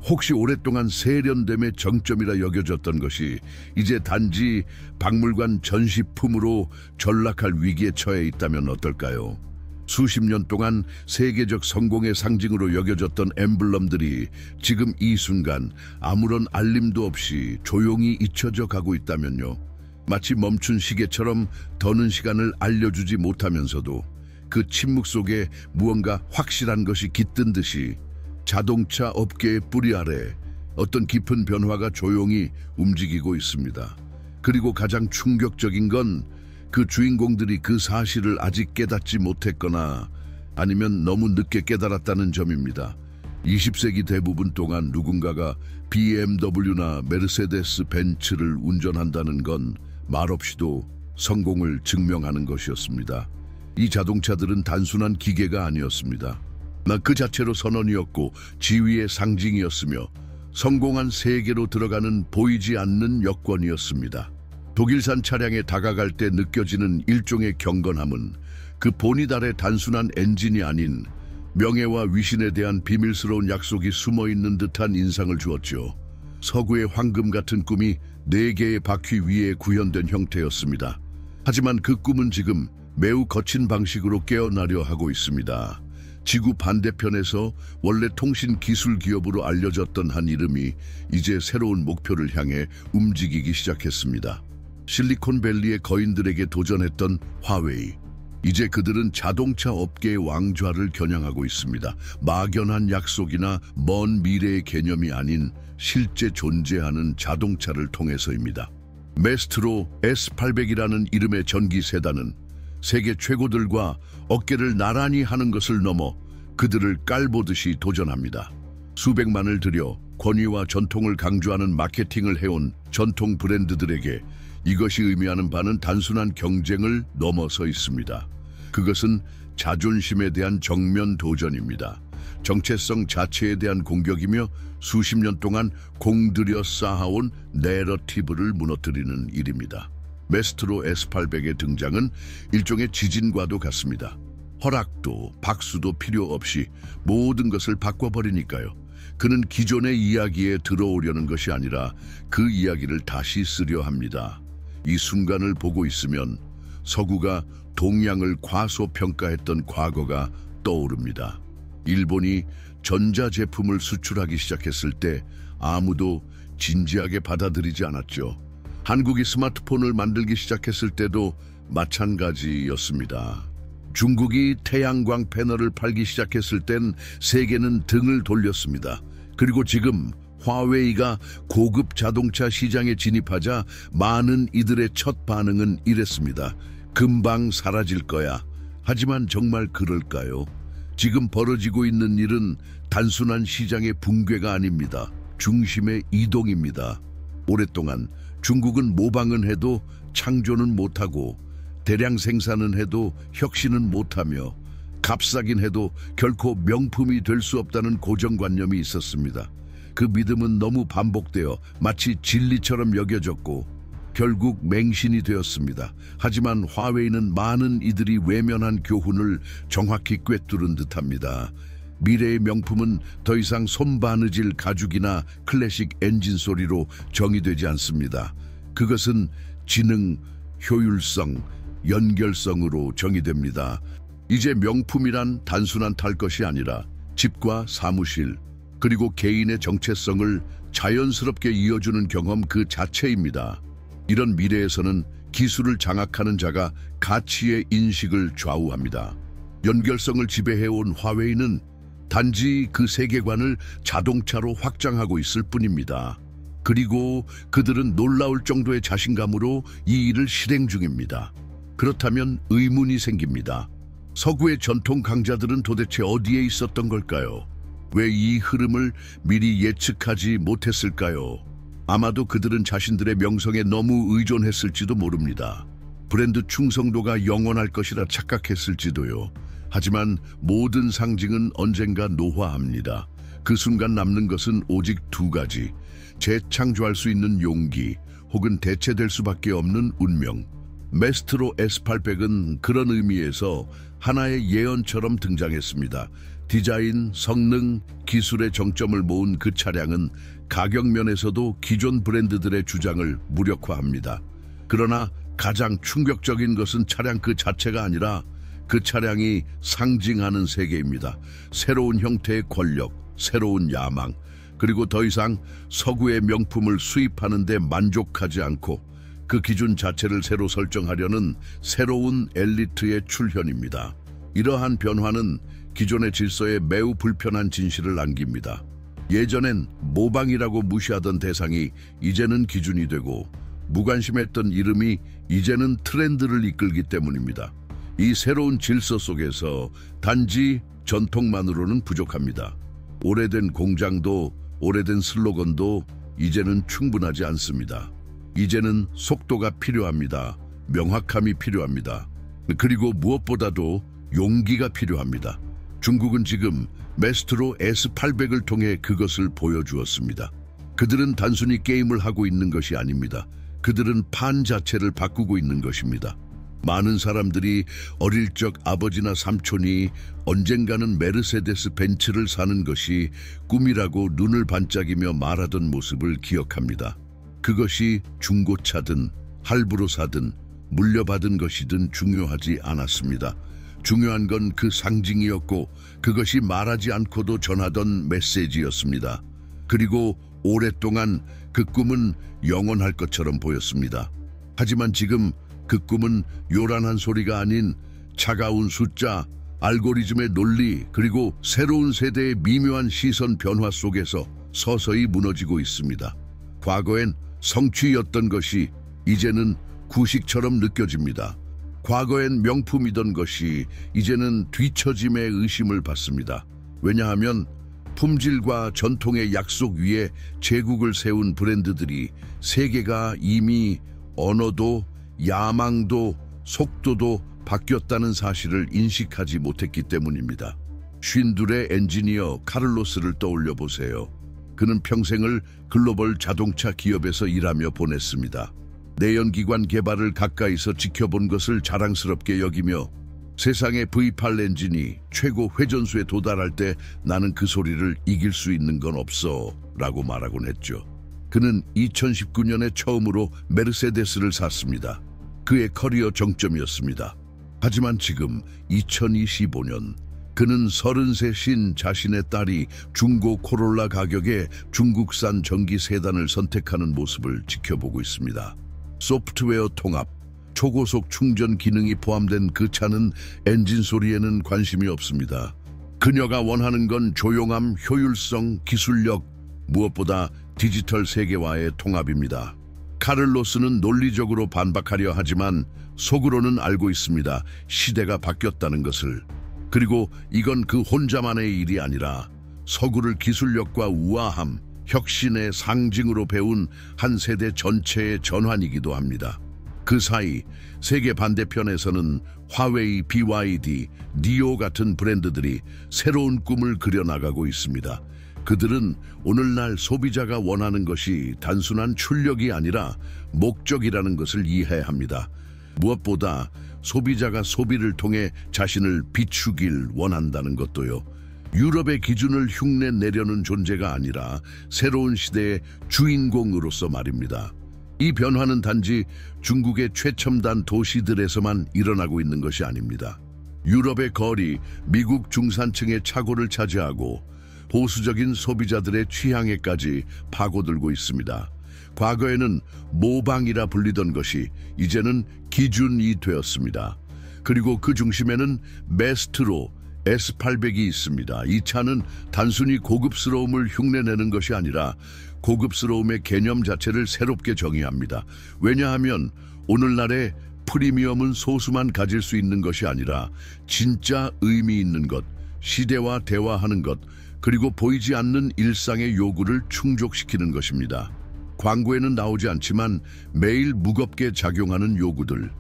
혹시 오랫동안 세련됨의 정점이라 여겨졌던 것이 이제 단지 박물관 전시품으로 전락할 위기에 처해 있다면 어떨까요? 수십 년 동안 세계적 성공의 상징으로 여겨졌던 엠블럼들이 지금 이 순간 아무런 알림도 없이 조용히 잊혀져 가고 있다면요. 마치 멈춘 시계처럼 더는 시간을 알려주지 못하면서도 그 침묵 속에 무언가 확실한 것이 깃든 듯이 자동차 업계의 뿌리 아래 어떤 깊은 변화가 조용히 움직이고 있습니다. 그리고 가장 충격적인 건 그 주인공들이 그 사실을 아직 깨닫지 못했거나 아니면 너무 늦게 깨달았다는 점입니다. 20세기 대부분 동안 누군가가 BMW나 메르세데스 벤츠를 운전한다는 건 말없이도 성공을 증명하는 것이었습니다. 이 자동차들은 단순한 기계가 아니었습니다. 그 자체로 선언이었고 지위의 상징이었으며 성공한 세계로 들어가는 보이지 않는 여권이었습니다. 독일산 차량에 다가갈 때 느껴지는 일종의 경건함은 그 보닛 아래 단순한 엔진이 아닌 명예와 위신에 대한 비밀스러운 약속이 숨어있는 듯한 인상을 주었죠. 서구의 황금 같은 꿈이 4개의 바퀴 위에 구현된 형태였습니다. 하지만 그 꿈은 지금 매우 거친 방식으로 깨어나려 하고 있습니다. 지구 반대편에서 원래 통신 기술 기업으로 알려졌던 한 이름이 이제 새로운 목표를 향해 움직이기 시작했습니다. 실리콘밸리의 거인들에게 도전했던 화웨이. 이제 그들은 자동차 업계의 왕좌를 겨냥하고 있습니다. 막연한 약속이나 먼 미래의 개념이 아닌 실제 존재하는 자동차를 통해서입니다. 메스트로 S800이라는 이름의 전기 세단은 세계 최고들과 어깨를 나란히 하는 것을 넘어 그들을 깔보듯이 도전합니다. 수백만을 들여 권위와 전통을 강조하는 마케팅을 해온 전통 브랜드들에게 이것이 의미하는 바는 단순한 경쟁을 넘어서 있습니다. 그것은 자존심에 대한 정면 도전입니다. 정체성 자체에 대한 공격이며 수십 년 동안 공들여 쌓아온 내러티브를 무너뜨리는 일입니다. 메스트로 S800의 등장은 일종의 지진과도 같습니다. 허락도 박수도 필요 없이 모든 것을 바꿔버리니까요. 그는 기존의 이야기에 들어오려는 것이 아니라 그 이야기를 다시 쓰려 합니다. 이 순간을 보고 있으면 서구가 동양을 과소평가했던 과거가 떠오릅니다. 일본이 전자제품을 수출하기 시작했을 때 아무도 진지하게 받아들이지 않았죠. 한국이 스마트폰을 만들기 시작했을 때도 마찬가지였습니다. 중국이 태양광 패널을 팔기 시작했을 땐 세계는 등을 돌렸습니다. 그리고 지금 화웨이가 고급 자동차 시장에 진입하자 많은 이들의 첫 반응은 이랬습니다. 금방 사라질 거야. 하지만 정말 그럴까요? 지금 벌어지고 있는 일은 단순한 시장의 붕괴가 아닙니다. 중심의 이동입니다. 오랫동안 중국은 모방은 해도 창조는 못하고 대량 생산은 해도 혁신은 못하며 값싸긴 해도 결코 명품이 될 수 없다는 고정관념이 있었습니다. 그 믿음은 너무 반복되어 마치 진리처럼 여겨졌고 결국 맹신이 되었습니다. 하지만 화웨이는 많은 이들이 외면한 교훈을 정확히 꿰뚫은 듯합니다. 미래의 명품은 더 이상 손바느질 가죽이나 클래식 엔진 소리로 정의되지 않습니다. 그것은 지능, 효율성, 연결성으로 정의됩니다. 이제 명품이란 단순한 탈 것이 아니라 집과 사무실, 그리고 개인의 정체성을 자연스럽게 이어주는 경험 그 자체입니다. 이런 미래에서는 기술을 장악하는 자가 가치의 인식을 좌우합니다. 연결성을 지배해온 화웨이는 단지 그 세계관을 자동차로 확장하고 있을 뿐입니다. 그리고 그들은 놀라울 정도의 자신감으로 이 일을 실행 중입니다. 그렇다면 의문이 생깁니다. 서구의 전통 강자들은 도대체 어디에 있었던 걸까요? 왜 이 흐름을 미리 예측하지 못했을까요? 아마도 그들은 자신들의 명성에 너무 의존했을지도 모릅니다. 브랜드 충성도가 영원할 것이라 착각했을지도요. 하지만 모든 상징은 언젠가 노화합니다. 그 순간 남는 것은 오직 2가지. 재창조할 수 있는 용기, 혹은 대체될 수밖에 없는 운명. 메스트로 S800은 그런 의미에서 하나의 예언처럼 등장했습니다. 디자인, 성능, 기술의 정점을 모은 그 차량은 가격 면에서도 기존 브랜드들의 주장을 무력화합니다. 그러나 가장 충격적인 것은 차량 그 자체가 아니라 그 차량이 상징하는 세계입니다. 새로운 형태의 권력, 새로운 야망, 그리고 더 이상 서구의 명품을 수입하는 데 만족하지 않고 그 기준 자체를 새로 설정하려는 새로운 엘리트의 출현입니다. 이러한 변화는 기존의 질서에 매우 불편한 진실을 남깁니다. 예전엔 모방이라고 무시하던 대상이 이제는 기준이 되고 무관심했던 이름이 이제는 트렌드를 이끌기 때문입니다. 이 새로운 질서 속에서 단지 전통만으로는 부족합니다. 오래된 공장도 오래된 슬로건도 이제는 충분하지 않습니다. 이제는 속도가 필요합니다. 명확함이 필요합니다. 그리고 무엇보다도 용기가 필요합니다. 중국은 지금 메스트로 S800을 통해 그것을 보여주었습니다. 그들은 단순히 게임을 하고 있는 것이 아닙니다. 그들은 판 자체를 바꾸고 있는 것입니다. 많은 사람들이 어릴 적 아버지나 삼촌이 언젠가는 메르세데스 벤츠를 사는 것이 꿈이라고 눈을 반짝이며 말하던 모습을 기억합니다. 그것이 중고차든 할부로 사든 물려받은 것이든 중요하지 않았습니다. 중요한 건 그 상징이었고 그것이 말하지 않고도 전하던 메시지였습니다. 그리고 오랫동안 그 꿈은 영원할 것처럼 보였습니다. 하지만 지금 그 꿈은 요란한 소리가 아닌 차가운 숫자, 알고리즘의 논리, 그리고 새로운 세대의 미묘한 시선 변화 속에서 서서히 무너지고 있습니다. 과거엔 성취였던 것이 이제는 구식처럼 느껴집니다. 과거엔 명품이던 것이 이제는 뒤처짐의 의심을 받습니다. 왜냐하면 품질과 전통의 약속 위에 제국을 세운 브랜드들이 세계가 이미 언어도 야망도 속도도 바뀌었다는 사실을 인식하지 못했기 때문입니다. 쉰둘의 엔지니어 카를로스를 떠올려 보세요. 그는 평생을 글로벌 자동차 기업에서 일하며 보냈습니다. 내연기관 개발을 가까이서 지켜본 것을 자랑스럽게 여기며 세상의 V8 엔진이 최고 회전수에 도달할 때 나는 그 소리를 이길 수 있는 건 없어 라고 말하곤 했죠. 그는 2019년에 처음으로 메르세데스를 샀습니다. 그의 커리어 정점이었습니다. 하지만 지금 2025년 그는 33신 자신의 딸이 중고 코롤라 가격에 중국산 전기 세단을 선택하는 모습을 지켜보고 있습니다. 소프트웨어 통합, 초고속 충전 기능이 포함된 그 차는 엔진 소리에는 관심이 없습니다. 그녀가 원하는 건 조용함, 효율성, 기술력, 무엇보다 디지털 세계와의 통합입니다. 카를로스는 논리적으로 반박하려 하지만 속으로는 알고 있습니다. 시대가 바뀌었다는 것을. 그리고 이건 그 혼자만의 일이 아니라 서구를 기술력과 우아함, 혁신의 상징으로 배운 한 세대 전체의 전환이기도 합니다. 그 사이 세계 반대편에서는 화웨이, BYD, 니오 같은 브랜드들이 새로운 꿈을 그려나가고 있습니다. 그들은 오늘날 소비자가 원하는 것이 단순한 출력이 아니라 목적이라는 것을 이해합니다. 무엇보다 소비자가 소비를 통해 자신을 비추길 원한다는 것도요. 유럽의 기준을 흉내 내려는 존재가 아니라 새로운 시대의 주인공으로서 말입니다. 이 변화는 단지 중국의 최첨단 도시들에서만 일어나고 있는 것이 아닙니다. 유럽의 거리, 미국 중산층의 차고를 차지하고 보수적인 소비자들의 취향에까지 파고들고 있습니다. 과거에는 모방이라 불리던 것이 이제는 기준이 되었습니다. 그리고 그 중심에는 메스트로 S800이 있습니다. 이 차는 단순히 고급스러움을 흉내내는 것이 아니라 고급스러움의 개념 자체를 새롭게 정의합니다. 왜냐하면 오늘날의 프리미엄은 소수만 가질 수 있는 것이 아니라 진짜 의미 있는 것, 시대와 대화하는 것, 그리고 보이지 않는 일상의 요구를 충족시키는 것입니다. 광고에는 나오지 않지만 매일 무겁게 작용하는 요구들,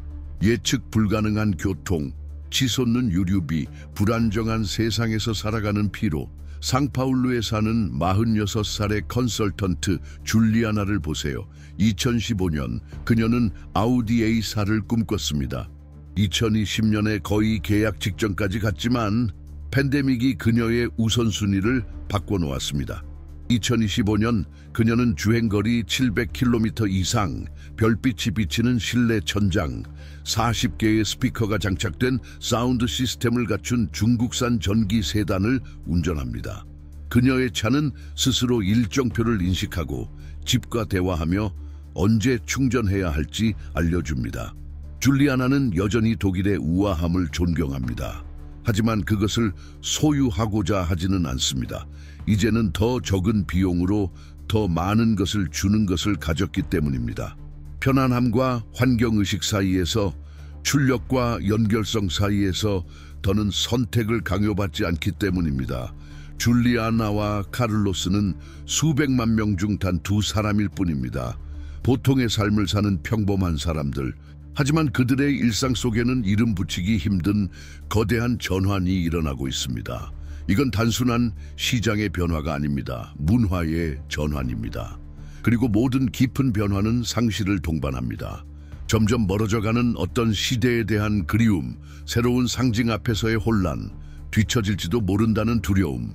예측 불가능한 교통, 치솟는 유류비, 불안정한 세상에서 살아가는 피로. 상파울루에 사는 46살의 컨설턴트 줄리아나를 보세요. 2015년 그녀는 아우디 A4를 꿈꿨습니다. 2020년에 거의 계약 직전까지 갔지만 팬데믹이 그녀의 우선순위를 바꿔놓았습니다. 2025년 그녀는 주행거리 700km 이상, 별빛이 비치는 실내 천장, 40개의 스피커가 장착된 사운드 시스템을 갖춘 중국산 전기 세단을 운전합니다. 그녀의 차는 스스로 일정표를 인식하고 집과 대화하며 언제 충전해야 할지 알려줍니다. 줄리아나는 여전히 독일의 우아함을 존경합니다. 하지만 그것을 소유하고자 하지는 않습니다. 이제는 더 적은 비용으로 더 많은 것을 주는 것을 가졌기 때문입니다. 편안함과 환경의식 사이에서, 출력과 연결성 사이에서 더는 선택을 강요받지 않기 때문입니다. 줄리아나와 카를로스는 수백만 명 중 단 두 사람일 뿐입니다. 보통의 삶을 사는 평범한 사람들. 하지만 그들의 일상 속에는 이름 붙이기 힘든 거대한 전환이 일어나고 있습니다. 이건 단순한 시장의 변화가 아닙니다. 문화의 전환입니다. 그리고 모든 깊은 변화는 상실을 동반합니다. 점점 멀어져가는 어떤 시대에 대한 그리움, 새로운 상징 앞에서의 혼란, 뒤처질지도 모른다는 두려움.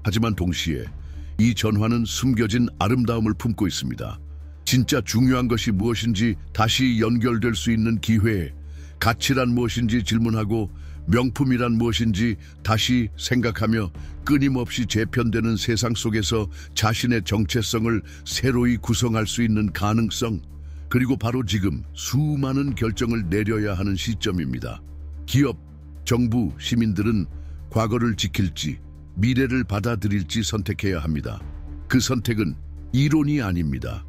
하지만 동시에 이 전환은 숨겨진 아름다움을 품고 있습니다. 진짜 중요한 것이 무엇인지 다시 연결될 수 있는 기회, 가치란 무엇인지 질문하고 명품이란 무엇인지 다시 생각하며 끊임없이 재편되는 세상 속에서 자신의 정체성을 새로이 구성할 수 있는 가능성, 그리고 바로 지금 수많은 결정을 내려야 하는 시점입니다. 기업, 정부, 시민들은 과거를 지킬지 미래를 받아들일지 선택해야 합니다. 그 선택은 이론이 아닙니다.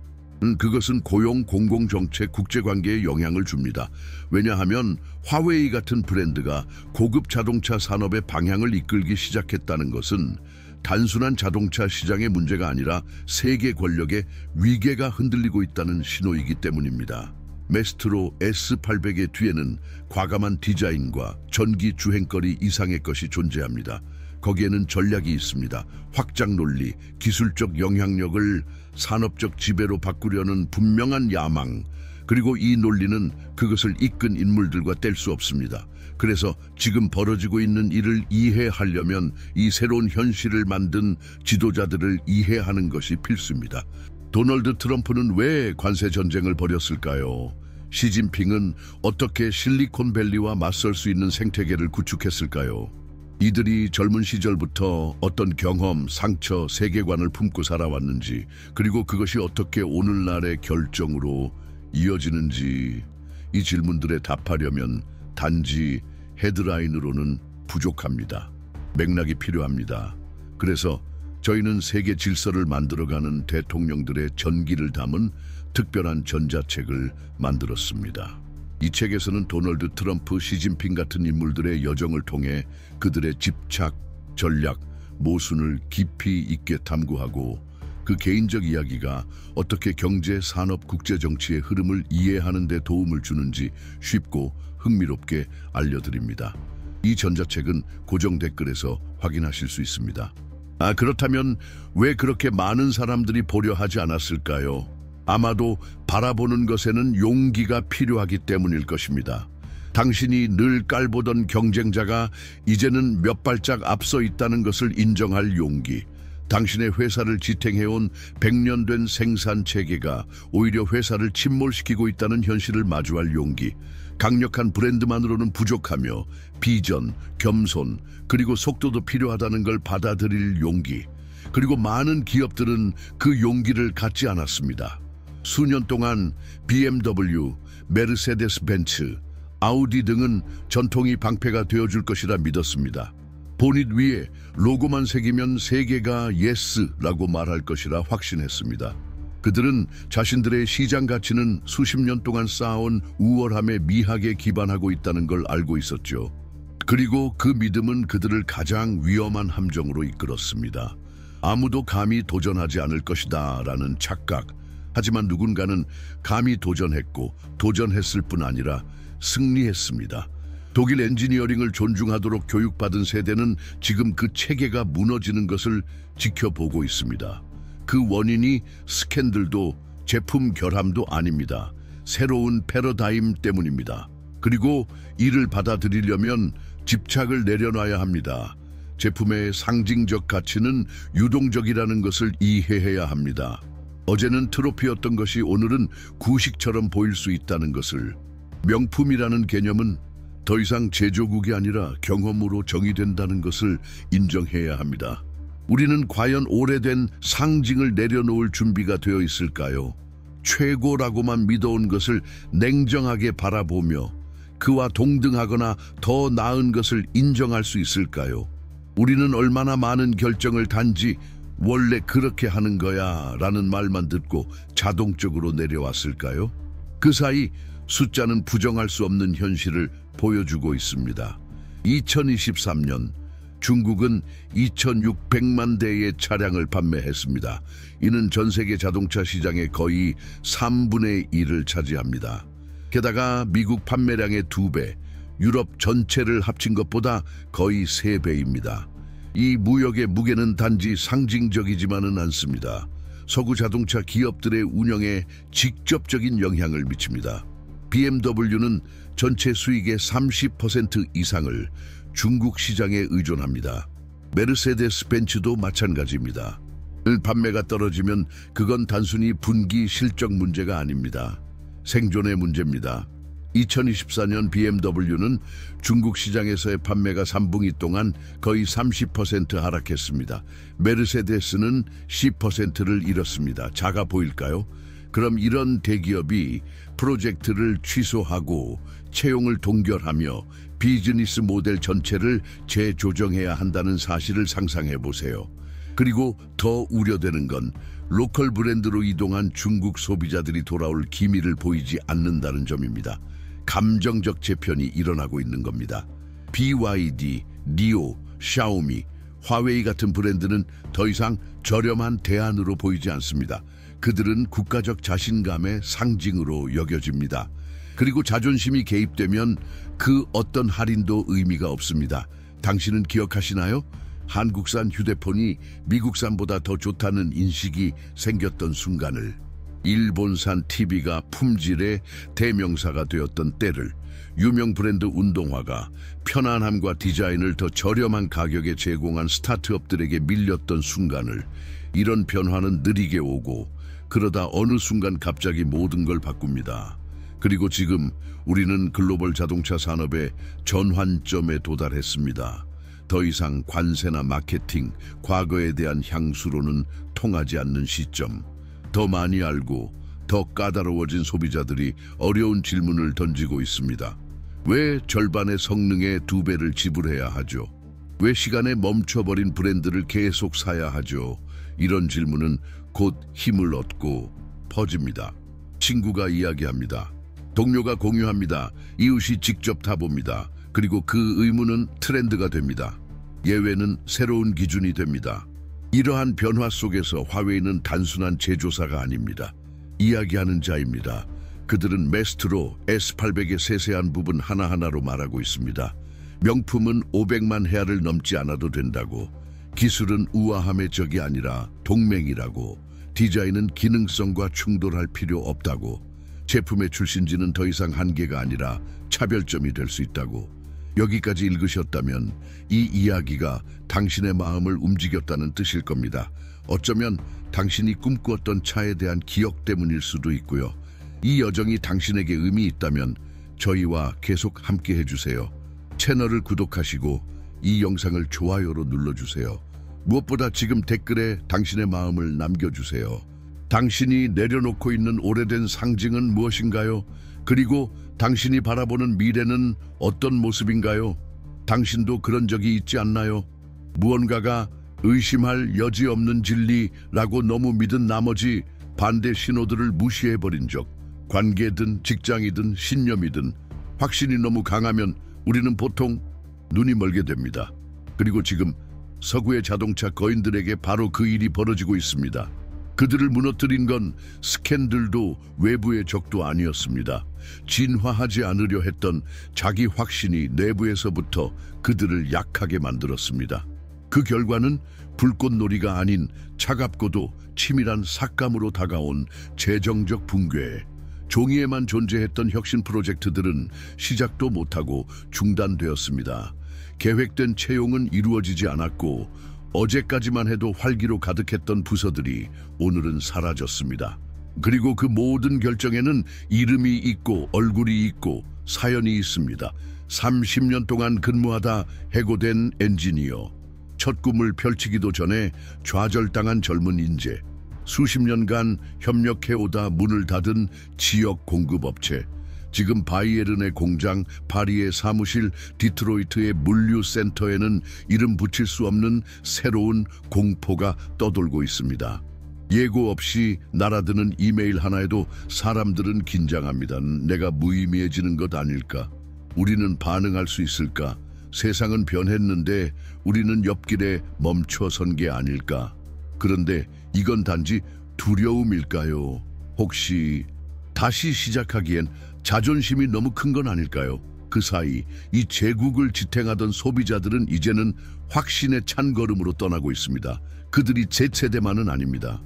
그것은 고용, 공공정책, 국제관계에 영향을 줍니다. 왜냐하면 화웨이 같은 브랜드가 고급 자동차 산업의 방향을 이끌기 시작했다는 것은 단순한 자동차 시장의 문제가 아니라 세계 권력의 위계가 흔들리고 있다는 신호이기 때문입니다. 메스트로 S800의 뒤에는 과감한 디자인과 전기 주행거리 이상의 것이 존재합니다. 거기에는 전략이 있습니다. 확장 논리, 기술적 영향력을 산업적 지배로 바꾸려는 분명한 야망, 그리고 이 논리는 그것을 이끈 인물들과 뗄 수 없습니다. 그래서 지금 벌어지고 있는 일을 이해하려면 이 새로운 현실을 만든 지도자들을 이해하는 것이 필수입니다. 도널드 트럼프는 왜 관세 전쟁을 벌였을까요? 시진핑은 어떻게 실리콘밸리와 맞설 수 있는 생태계를 구축했을까요? 이들이 젊은 시절부터 어떤 경험, 상처, 세계관을 품고 살아왔는지, 그리고 그것이 어떻게 오늘날의 결정으로 이어지는지, 이 질문들에 답하려면 단지 헤드라인으로는 부족합니다. 맥락이 필요합니다. 그래서 저희는 세계 질서를 만들어가는 대통령들의 전기를 담은 특별한 전자책을 만들었습니다. 이 책에서는 도널드 트럼프, 시진핑 같은 인물들의 여정을 통해 그들의 집착, 전략, 모순을 깊이 있게 탐구하고 그 개인적 이야기가 어떻게 경제, 산업, 국제정치의 흐름을 이해하는 데 도움을 주는지 쉽고 흥미롭게 알려드립니다. 이 전자책은 고정 댓글에서 확인하실 수 있습니다. 그렇다면 왜 그렇게 많은 사람들이 보려 하지 않았을까요? 아마도 바라보는 것에는 용기가 필요하기 때문일 것입니다. 당신이 늘 깔보던 경쟁자가 이제는 몇 발짝 앞서 있다는 것을 인정할 용기. 당신의 회사를 지탱해온 100년 된 생산 체계가 오히려 회사를 침몰시키고 있다는 현실을 마주할 용기. 강력한 브랜드만으로는 부족하며 비전, 겸손, 그리고 속도도 필요하다는 걸 받아들일 용기. 그리고 많은 기업들은 그 용기를 갖지 않았습니다. 수년 동안 BMW, 메르세데스 벤츠, 아우디 등은 전통이 방패가 되어줄 것이라 믿었습니다. 보닛 위에 로고만 새기면 세계가 예스라고 말할 것이라 확신했습니다. 그들은 자신들의 시장 가치는 수십 년 동안 쌓아온 우월함의 미학에 기반하고 있다는 걸 알고 있었죠. 그리고 그 믿음은 그들을 가장 위험한 함정으로 이끌었습니다. 아무도 감히 도전하지 않을 것이다 라는 착각. 하지만 누군가는 감히 도전했고 도전했을 뿐 아니라 승리했습니다. 독일 엔지니어링을 존중하도록 교육받은 세대는 지금 그 체계가 무너지는 것을 지켜보고 있습니다. 그 원인이 스캔들도 제품 결함도 아닙니다. 새로운 패러다임 때문입니다. 그리고 이를 받아들이려면 집착을 내려놔야 합니다. 제품의 상징적 가치는 유동적이라는 것을 이해해야 합니다. 어제는 트로피였던 것이 오늘은 구식처럼 보일 수 있다는 것을. 명품이라는 개념은 더 이상 제조국이 아니라 경험으로 정의된다는 것을 인정해야 합니다. 우리는 과연 오래된 상징을 내려놓을 준비가 되어 있을까요? 최고라고만 믿어온 것을 냉정하게 바라보며 그와 동등하거나 더 나은 것을 인정할 수 있을까요? 우리는 얼마나 많은 결정을 단지 원래 그렇게 하는 거야 라는 말만 듣고 자동적으로 내려왔을까요? 그 사이 숫자는 부정할 수 없는 현실을 보여주고 있습니다. 2023년 중국은 2,600만 대의 차량을 판매했습니다. 이는 전 세계 자동차 시장의 거의 3분의 1을 차지합니다. 게다가 미국 판매량의 2배, 유럽 전체를 합친 것보다 거의 3배입니다. 이 무역의 무게는 단지 상징적이지만은 않습니다. 서구 자동차 기업들의 운영에 직접적인 영향을 미칩니다. BMW는 전체 수익의 30% 이상을 중국 시장에 의존합니다. 메르세데스 벤츠도 마찬가지입니다. 판매가 떨어지면 그건 단순히 분기 실적 문제가 아닙니다. 생존의 문제입니다. 2024년 BMW는 중국 시장에서의 판매가 3분기 동안 거의 30% 하락했습니다. 메르세데스는 10%를 잃었습니다. 작아 보일까요? 그럼 이런 대기업이 프로젝트를 취소하고 채용을 동결하며 비즈니스 모델 전체를 재조정해야 한다는 사실을 상상해 보세요. 그리고 더 우려되는 건 로컬 브랜드로 이동한 중국 소비자들이 돌아올 기미를 보이지 않는다는 점입니다. 감정적 재편이 일어나고 있는 겁니다. BYD, 니오, 샤오미, 화웨이 같은 브랜드는 더 이상 저렴한 대안으로 보이지 않습니다. 그들은 국가적 자신감의 상징으로 여겨집니다. 그리고 자존심이 개입되면 그 어떤 할인도 의미가 없습니다. 당신은 기억하시나요? 한국산 휴대폰이 미국산보다 더 좋다는 인식이 생겼던 순간을, 일본산 TV가 품질의 대명사가 되었던 때를, 유명 브랜드 운동화가 편안함과 디자인을 더 저렴한 가격에 제공한 스타트업들에게 밀렸던 순간을. 이런 변화는 느리게 오고 그러다 어느 순간 갑자기 모든 걸 바꿉니다. 그리고 지금 우리는 글로벌 자동차 산업의 전환점에 도달했습니다. 더 이상 관세나 마케팅, 과거에 대한 향수로는 통하지 않는 시점. 더 많이 알고 더 까다로워진 소비자들이 어려운 질문을 던지고 있습니다. 왜 절반의 성능에 2배를 지불해야 하죠? 왜 시간에 멈춰버린 브랜드를 계속 사야 하죠? 이런 질문은 곧 힘을 얻고 퍼집니다. 친구가 이야기합니다. 동료가 공유합니다. 이웃이 직접 타봅니다. 그리고 그 의문은 트렌드가 됩니다. 예외는 새로운 기준이 됩니다. 이러한 변화 속에서 화웨이는 단순한 제조사가 아닙니다. 이야기하는 자입니다. 그들은 메스트로 S800의 세세한 부분 하나하나로 말하고 있습니다. 명품은 500만 헤아를 넘지 않아도 된다고, 기술은 우아함의 적이 아니라 동맹이라고, 디자인은 기능성과 충돌할 필요 없다고, 제품의 출신지는 더 이상 한계가 아니라 차별점이 될 수 있다고. 여기까지 읽으셨다면 이 이야기가 당신의 마음을 움직였다는 뜻일 겁니다. 어쩌면 당신이 꿈꾸었던 차에 대한 기억 때문일 수도 있고요. 이 여정이 당신에게 의미 있다면 저희와 계속 함께 해주세요. 채널을 구독하시고 이 영상을 좋아요로 눌러주세요. 무엇보다 지금 댓글에 당신의 마음을 남겨주세요. 당신이 내려놓고 있는 오래된 상징은 무엇인가요? 그리고 당신이 바라보는 미래는 어떤 모습인가요? 당신도 그런 적이 있지 않나요? 무언가가 의심할 여지 없는 진리라고 너무 믿은 나머지 반대 신호들을 무시해버린 적, 관계든 직장이든 신념이든 확신이 너무 강하면 우리는 보통 눈이 멀게 됩니다. 그리고 지금 서구의 자동차 거인들에게 바로 그 일이 벌어지고 있습니다. 그들을 무너뜨린 건 스캔들도 외부의 적도 아니었습니다. 진화하지 않으려 했던 자기 확신이 내부에서부터 그들을 약하게 만들었습니다. 그 결과는 불꽃놀이가 아닌 차갑고도 치밀한 삭감으로 다가온 재정적 붕괴. 종이에만 존재했던 혁신 프로젝트들은 시작도 못하고 중단되었습니다. 계획된 채용은 이루어지지 않았고 어제까지만 해도 활기로 가득했던 부서들이 오늘은 사라졌습니다. 그리고 그 모든 결정에는 이름이 있고 얼굴이 있고 사연이 있습니다. 30년 동안 근무하다 해고된 엔지니어, 첫 꿈을 펼치기도 전에 좌절당한 젊은 인재, 수십 년간 협력해오다 문을 닫은 지역 공급업체, 지금 바이에른의 공장, 파리의 사무실, 디트로이트의 물류센터에는 이름 붙일 수 없는 새로운 공포가 떠돌고 있습니다. 예고 없이 날아드는 이메일 하나에도 사람들은 긴장합니다. 내가 무의미해지는 것 아닐까? 우리는 반응할 수 있을까? 세상은 변했는데 우리는 옆길에 멈춰선 게 아닐까? 그런데 이건 단지 두려움일까요? 혹시 다시 시작하기엔 자존심이 너무 큰 건 아닐까요? 그 사이 이 제국을 지탱하던 소비자들은 이제는 확신의 찬걸음으로 떠나고 있습니다. 그들이 제 세대만은 아닙니다.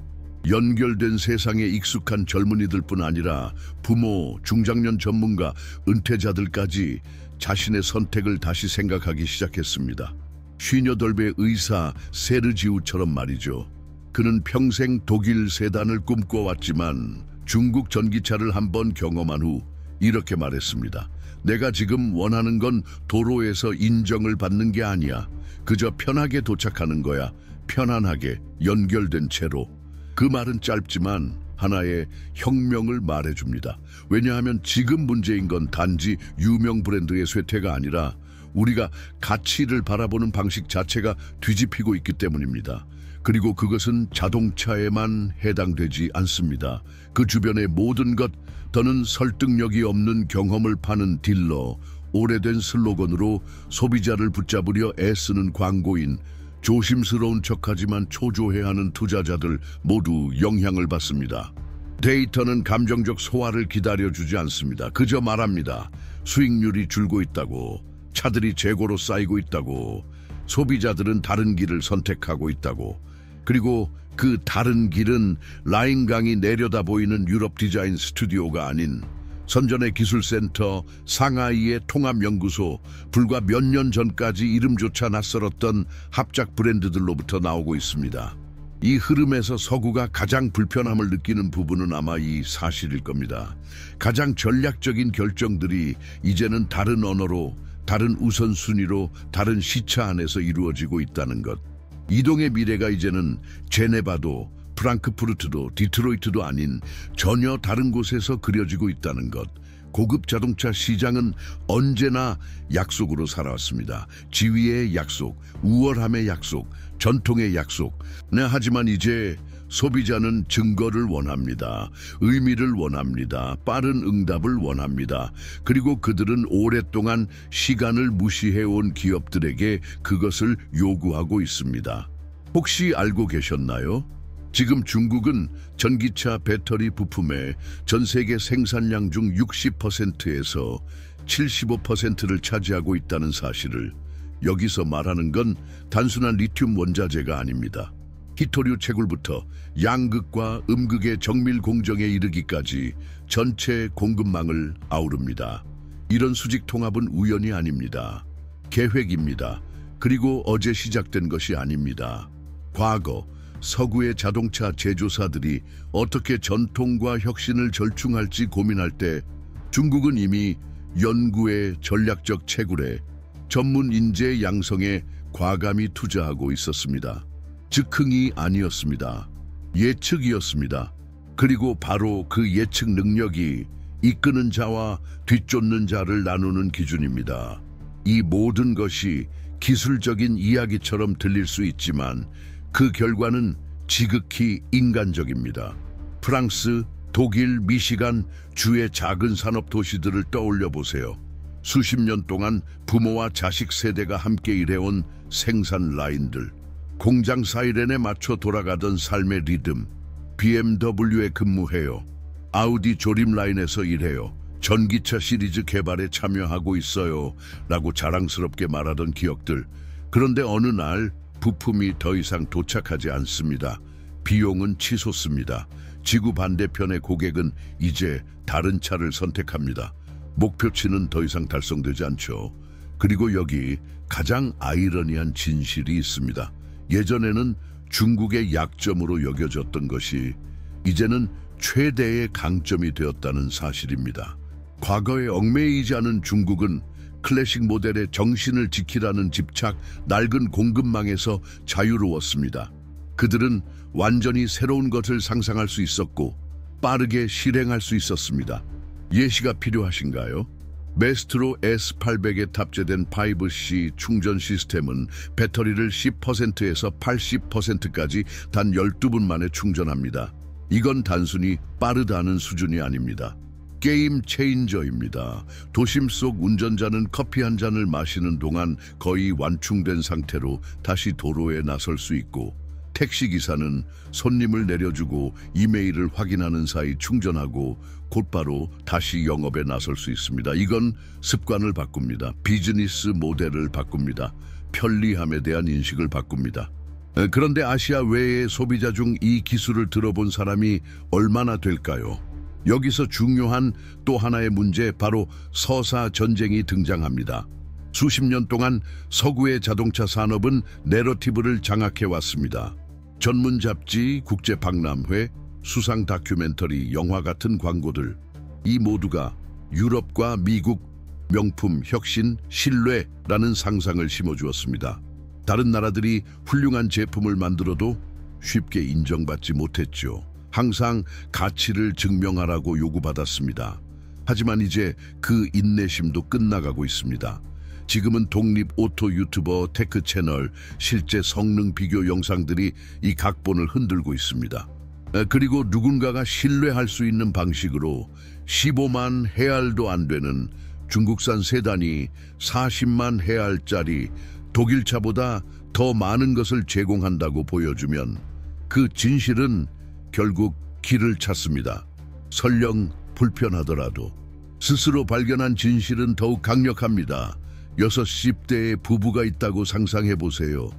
연결된 세상에 익숙한 젊은이들뿐 아니라 부모, 중장년 전문가, 은퇴자들까지 자신의 선택을 다시 생각하기 시작했습니다. 58배 의사 세르지우처럼 말이죠. 그는 평생 독일 세단을 꿈꿔왔지만 중국 전기차를 한번 경험한 후 이렇게 말했습니다. 내가 지금 원하는 건 도로에서 인정을 받는 게 아니야. 그저 편하게 도착하는 거야. 편안하게 연결된 채로. 그 말은 짧지만 하나의 혁명을 말해줍니다. 왜냐하면 지금 문제인 건 단지 유명 브랜드의 쇠퇴가 아니라 우리가 가치를 바라보는 방식 자체가 뒤집히고 있기 때문입니다. 그리고 그것은 자동차에만 해당되지 않습니다. 그 주변의 모든 것, 더는 설득력이 없는 경험을 파는 딜러, 오래된 슬로건으로 소비자를 붙잡으려 애쓰는 광고인, 조심스러운 척하지만 초조해하는 투자자들 모두 영향을 받습니다. 데이터는 감정적 소화를 기다려주지 않습니다. 그저 말합니다. 수익률이 줄고 있다고, 차들이 재고로 쌓이고 있다고, 소비자들은 다른 길을 선택하고 있다고. 그리고 그 다른 길은 라인강이 내려다 보이는 유럽 디자인 스튜디오가 아닌 선전의 기술센터, 상하이의 통합연구소, 불과 몇 년 전까지 이름조차 낯설었던 합작 브랜드들로부터 나오고 있습니다. 이 흐름에서 서구가 가장 불편함을 느끼는 부분은 아마 이 사실일 겁니다. 가장 전략적인 결정들이 이제는 다른 언어로, 다른 우선순위로, 다른 시차 안에서 이루어지고 있다는 것. 이동의 미래가 이제는 제네바도 프랑크푸르트도 디트로이트도 아닌 전혀 다른 곳에서 그려지고 있다는 것. 고급 자동차 시장은 언제나 약속으로 살아왔습니다. 지위의 약속, 우월함의 약속, 전통의 약속. 네, 하지만 이제 소비자는 증거를 원합니다. 의미를 원합니다. 빠른 응답을 원합니다. 그리고 그들은 오랫동안 시간을 무시해온 기업들에게 그것을 요구하고 있습니다. 혹시 알고 계셨나요? 지금 중국은 전기차 배터리 부품의 전 세계 생산량 중 60%에서 75%를 차지하고 있다는 사실을. 여기서 말하는 건 단순한 리튬 원자재가 아닙니다. 히토류 채굴부터 양극과 음극의 정밀 공정에 이르기까지 전체 공급망을 아우릅니다. 이런 수직 통합은 우연이 아닙니다. 계획입니다. 그리고 어제 시작된 것이 아닙니다. 과거 서구의 자동차 제조사들이 어떻게 전통과 혁신을 절충할지 고민할 때 중국은 이미 연구에, 전략적 채굴에, 전문 인재 양성에 과감히 투자하고 있었습니다. 즉흥이 아니었습니다. 예측이었습니다. 그리고 바로 그 예측 능력이 이끄는 자와 뒤쫓는 자를 나누는 기준입니다. 이 모든 것이 기술적인 이야기처럼 들릴 수 있지만 그 결과는 지극히 인간적입니다. 프랑스, 독일, 미시간, 주의 작은 산업 도시들을 떠올려 보세요. 수십 년 동안 부모와 자식 세대가 함께 일해온 생산 라인들, 공장 사이렌에 맞춰 돌아가던 삶의 리듬. BMW에 근무해요. 아우디 조립 라인에서 일해요. 전기차 시리즈 개발에 참여하고 있어요. 라고 자랑스럽게 말하던 기억들. 그런데 어느 날 부품이 더 이상 도착하지 않습니다. 비용은 치솟습니다. 지구 반대편의 고객은 이제 다른 차를 선택합니다. 목표치는 더 이상 달성되지 않죠. 그리고 여기 가장 아이러니한 진실이 있습니다. 예전에는 중국의 약점으로 여겨졌던 것이 이제는 최대의 강점이 되었다는 사실입니다. 과거에 얽매이지 않은 중국은 클래식 모델의 정신을 지키라는 집착, 낡은 공급망에서 자유로웠습니다. 그들은 완전히 새로운 것을 상상할 수 있었고 빠르게 실행할 수 있었습니다. 예시가 필요하신가요? 메스트로 S800에 탑재된 5C 충전 시스템은 배터리를 10%에서 80%까지 단 12분 만에 충전합니다. 이건 단순히 빠르다는 수준이 아닙니다. 게임 체인저입니다. 도심 속 운전자는 커피 한 잔을 마시는 동안 거의 완충된 상태로 다시 도로에 나설 수 있고, 택시기사는 손님을 내려주고 이메일을 확인하는 사이 충전하고 곧바로 다시 영업에 나설 수 있습니다. 이건 습관을 바꿉니다. 비즈니스 모델을 바꿉니다. 편리함에 대한 인식을 바꿉니다. 그런데 아시아 외의 소비자 중 이 기술을 들어본 사람이 얼마나 될까요? 여기서 중요한 또 하나의 문제, 바로 서사 전쟁이 등장합니다. 수십 년 동안 서구의 자동차 산업은 내러티브를 장악해 왔습니다. 전문 잡지, 국제 박람회, 수상 다큐멘터리, 영화 같은 광고들, 이 모두가 유럽과 미국 명품, 혁신, 신뢰라는 상상을 심어주었습니다. 다른 나라들이 훌륭한 제품을 만들어도 쉽게 인정받지 못했죠. 항상 가치를 증명하라고 요구받았습니다. 하지만 이제 그 인내심도 끝나가고 있습니다. 지금은 독립 오토 유튜버, 테크 채널, 실제 성능 비교 영상들이 이 각본을 흔들고 있습니다. 그리고 누군가가 신뢰할 수 있는 방식으로 15만 헤알도 안 되는 중국산 세단이 40만 헤알짜리 독일차보다 더 많은 것을 제공한다고 보여주면 그 진실은 결국 길을 찾습니다. 설령 불편하더라도. 스스로 발견한 진실은 더욱 강력합니다. 60대의 부부가 있다고 상상해 보세요.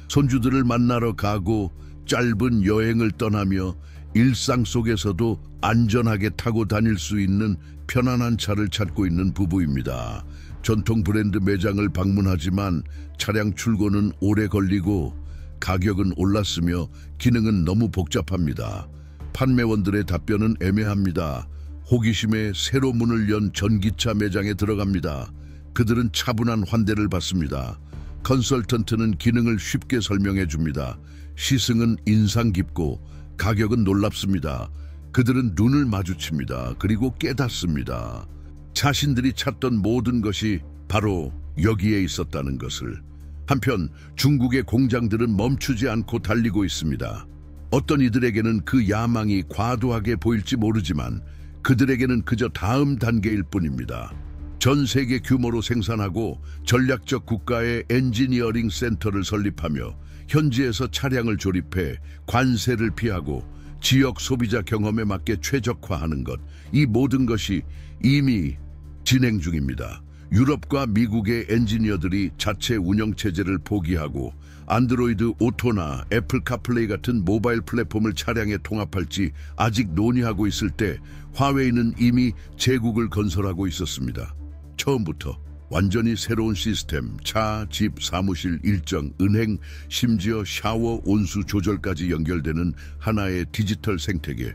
손주들을 만나러 가고 짧은 여행을 떠나며 일상 속에서도 안전하게 타고 다닐 수 있는 편안한 차를 찾고 있는 부부입니다. 전통 브랜드 매장을 방문하지만 차량 출고는 오래 걸리고 가격은 올랐으며 기능은 너무 복잡합니다. 판매원들의 답변은 애매합니다. 호기심에 새로 문을 연 전기차 매장에 들어갑니다. 그들은 차분한 환대를 받습니다. 컨설턴트는 기능을 쉽게 설명해 줍니다. 시승은 인상 깊고 가격은 놀랍습니다. 그들은 눈을 마주칩니다. 그리고 깨닫습니다. 자신들이 찾던 모든 것이 바로 여기에 있었다는 것을. 한편 중국의 공장들은 멈추지 않고 달리고 있습니다. 어떤 이들에게는 그 야망이 과도하게 보일지 모르지만 그들에게는 그저 다음 단계일 뿐입니다. 전 세계 규모로 생산하고 전략적 국가의 엔지니어링 센터를 설립하며 현지에서 차량을 조립해 관세를 피하고 지역 소비자 경험에 맞게 최적화하는 것, 이 모든 것이 이미 진행 중입니다. 유럽과 미국의 엔지니어들이 자체 운영체제를 포기하고 안드로이드 오토나 애플 카플레이 같은 모바일 플랫폼을 차량에 통합할지 아직 논의하고 있을 때 화웨이는 이미 제국을 건설하고 있었습니다. 처음부터 완전히 새로운 시스템, 차, 집, 사무실, 일정, 은행, 심지어 샤워, 온수 조절까지 연결되는 하나의 디지털 생태계.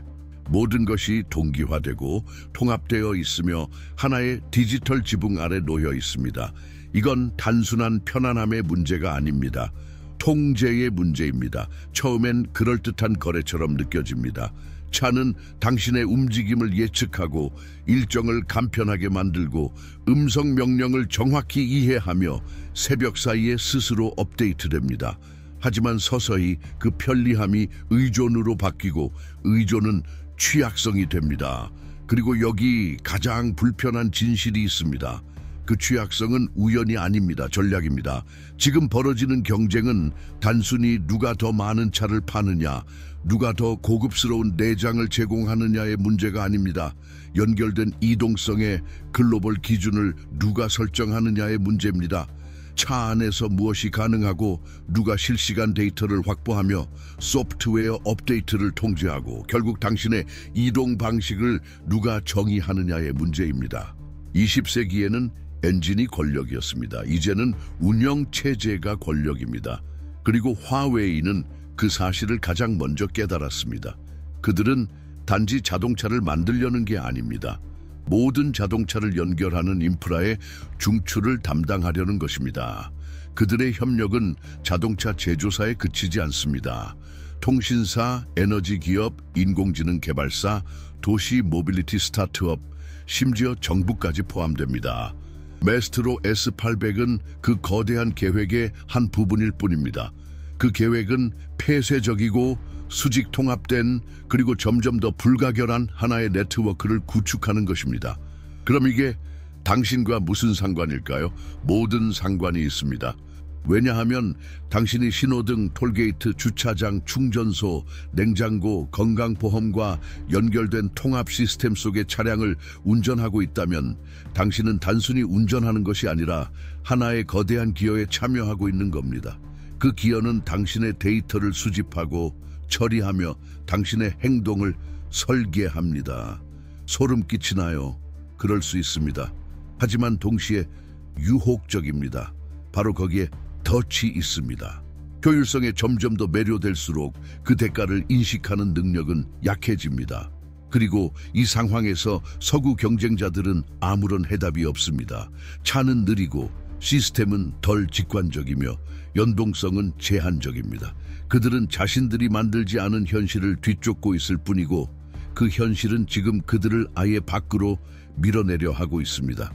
모든 것이 동기화되고 통합되어 있으며 하나의 디지털 지붕 아래 놓여 있습니다. 이건 단순한 편안함의 문제가 아닙니다. 통제의 문제입니다. 처음엔 그럴듯한 거래처럼 느껴집니다. 차는 당신의 움직임을 예측하고 일정을 간편하게 만들고 음성 명령을 정확히 이해하며 새벽 사이에 스스로 업데이트됩니다. 하지만 서서히 그 편리함이 의존으로 바뀌고 의존은 취약성이 됩니다. 그리고 여기 가장 불편한 진실이 있습니다. 그 취약성은 우연이 아닙니다. 전략입니다. 지금 벌어지는 경쟁은 단순히 누가 더 많은 차를 파느냐, 누가 더 고급스러운 내장을 제공하느냐의 문제가 아닙니다. 연결된 이동성의 글로벌 기준을 누가 설정하느냐의 문제입니다. 차 안에서 무엇이 가능하고 누가 실시간 데이터를 확보하며 소프트웨어 업데이트를 통제하고 결국 당신의 이동 방식을 누가 정의하느냐의 문제입니다. 20세기에는 엔진이 권력이었습니다. 이제는 운영 체제가 권력입니다. 그리고 화웨이는 그 사실을 가장 먼저 깨달았습니다. 그들은 단지 자동차를 만들려는 게 아닙니다. 모든 자동차를 연결하는 인프라의 중추를 담당하려는 것입니다. 그들의 협력은 자동차 제조사에 그치지 않습니다. 통신사, 에너지 기업, 인공지능 개발사, 도시 모빌리티 스타트업, 심지어 정부까지 포함됩니다. 메스트로 S800은 그 거대한 계획의 한 부분일 뿐입니다. 그 계획은 폐쇄적이고 수직 통합된 그리고 점점 더 불가결한 하나의 네트워크를 구축하는 것입니다. 그럼 이게 당신과 무슨 상관일까요? 모든 상관이 있습니다. 왜냐하면 당신이 신호등, 톨게이트, 주차장, 충전소, 냉장고, 건강보험과 연결된 통합 시스템 속의 차량을 운전하고 있다면 당신은 단순히 운전하는 것이 아니라 하나의 거대한 기여에 참여하고 있는 겁니다. 그 기여는 당신의 데이터를 수집하고 처리하며 당신의 행동을 설계합니다. 소름 끼치나요? 그럴 수 있습니다. 하지만 동시에 유혹적입니다. 바로 거기에 덫이 있습니다. 효율성에 점점 더 매료될수록 그 대가를 인식하는 능력은 약해집니다. 그리고 이 상황에서 서구 경쟁자들은 아무런 해답이 없습니다. 차는 느리고 시스템은 덜 직관적이며 연동성은 제한적입니다. 그들은 자신들이 만들지 않은 현실을 뒤쫓고 있을 뿐이고 그 현실은 지금 그들을 아예 밖으로 밀어내려 하고 있습니다.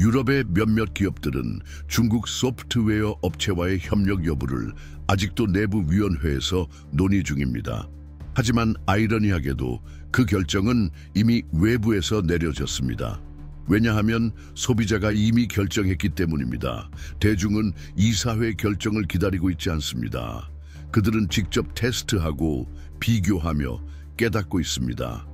유럽의 몇몇 기업들은 중국 소프트웨어 업체와의 협력 여부를 아직도 내부 위원회에서 논의 중입니다. 하지만 아이러니하게도 그 결정은 이미 외부에서 내려졌습니다. 왜냐하면 소비자가 이미 결정했기 때문입니다. 대중은 이사회 결정을 기다리고 있지 않습니다. 그들은 직접 테스트하고 비교하며 깨닫고 있습니다.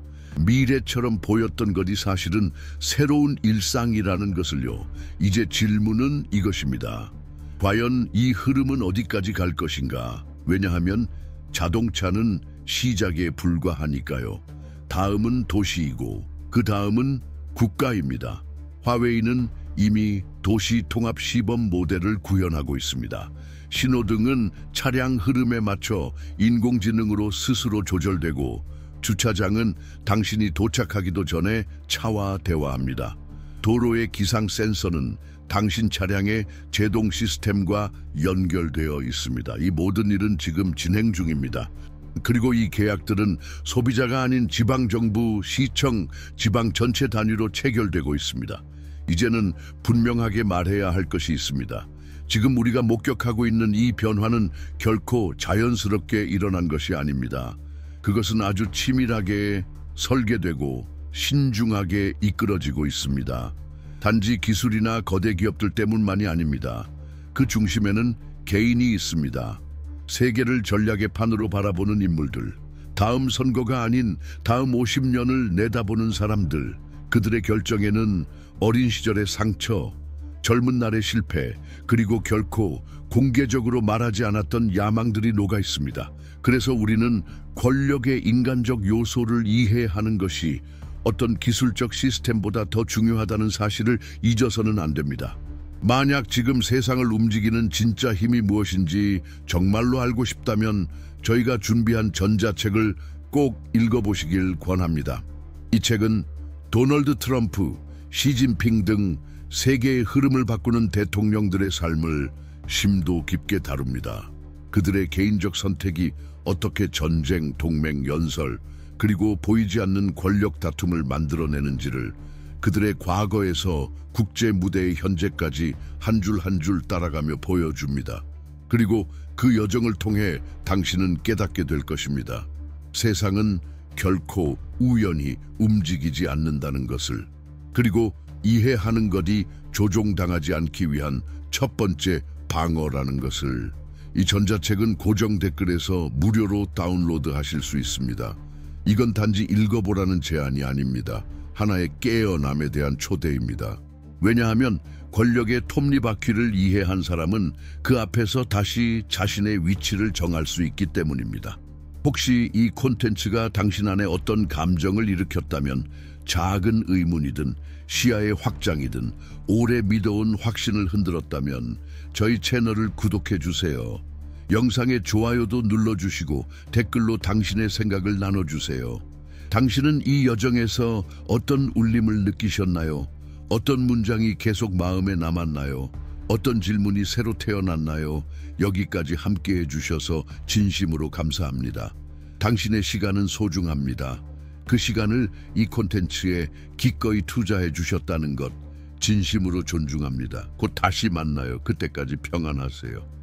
미래처럼 보였던 것이 사실은 새로운 일상이라는 것을요. 이제 질문은 이것입니다. 과연 이 흐름은 어디까지 갈 것인가? 왜냐하면 자동차는 시작에 불과하니까요. 다음은 도시이고 그 다음은 국가입니다. 화웨이는 이미 도시 통합 시범 모델을 구현하고 있습니다. 신호등은 차량 흐름에 맞춰 인공지능으로 스스로 조절되고 주차장은 당신이 도착하기도 전에 차와 대화합니다. 도로의 기상 센서는 당신 차량의 제동 시스템과 연결되어 있습니다. 이 모든 일은 지금 진행 중입니다. 그리고 이 계약들은 소비자가 아닌 지방정부, 시청, 지방 전체 단위로 체결되고 있습니다. 이제는 분명하게 말해야 할 것이 있습니다. 지금 우리가 목격하고 있는 이 변화는 결코 자연스럽게 일어난 것이 아닙니다. 그것은 아주 치밀하게 설계되고 신중하게 이끌어지고 있습니다. 단지 기술이나 거대 기업들 때문만이 아닙니다. 그 중심에는 개인이 있습니다. 세계를 전략의 판으로 바라보는 인물들, 다음 선거가 아닌 다음 50년을 내다보는 사람들, 그들의 결정에는 어린 시절의 상처, 젊은 날의 실패, 그리고 결코 공개적으로 말하지 않았던 야망들이 녹아 있습니다. 그래서 우리는 권력의 인간적 요소를 이해하는 것이 어떤 기술적 시스템보다 더 중요하다는 사실을 잊어서는 안 됩니다. 만약 지금 세상을 움직이는 진짜 힘이 무엇인지 정말로 알고 싶다면 저희가 준비한 전자책을 꼭 읽어보시길 권합니다. 이 책은 도널드 트럼프, 시진핑 등 세계의 흐름을 바꾸는 대통령들의 삶을 심도 깊게 다룹니다. 그들의 개인적 선택이 어떻게 전쟁, 동맹, 연설, 그리고 보이지 않는 권력 다툼을 만들어내는지를 그들의 과거에서 국제 무대의 현재까지 한 줄 한 줄 따라가며 보여줍니다. 그리고 그 여정을 통해 당신은 깨닫게 될 것입니다. 세상은 결코 우연히 움직이지 않는다는 것을, 그리고 이해하는 것이 조종당하지 않기 위한 첫 번째 방어라는 것을. 이 전자책은 고정 댓글에서 무료로 다운로드 하실 수 있습니다. 이건 단지 읽어보라는 제안이 아닙니다. 하나의 깨어남에 대한 초대입니다. 왜냐하면 권력의 톱니바퀴를 이해한 사람은 그 앞에서 다시 자신의 위치를 정할 수 있기 때문입니다. 혹시 이 콘텐츠가 당신 안에 어떤 감정을 일으켰다면 작은 의문이든 시야의 확장이든 오래 믿어온 확신을 흔들었다면 저희 채널을 구독해 주세요. 영상에 좋아요도 눌러주시고 댓글로 당신의 생각을 나눠주세요. 당신은 이 여정에서 어떤 울림을 느끼셨나요? 어떤 문장이 계속 마음에 남았나요? 어떤 질문이 새로 태어났나요? 여기까지 함께해 주셔서 진심으로 감사합니다. 당신의 시간은 소중합니다. 그 시간을 이 콘텐츠에 기꺼이 투자해 주셨다는 것 진심으로 존중합니다. 곧 다시 만나요. 그때까지 평안하세요.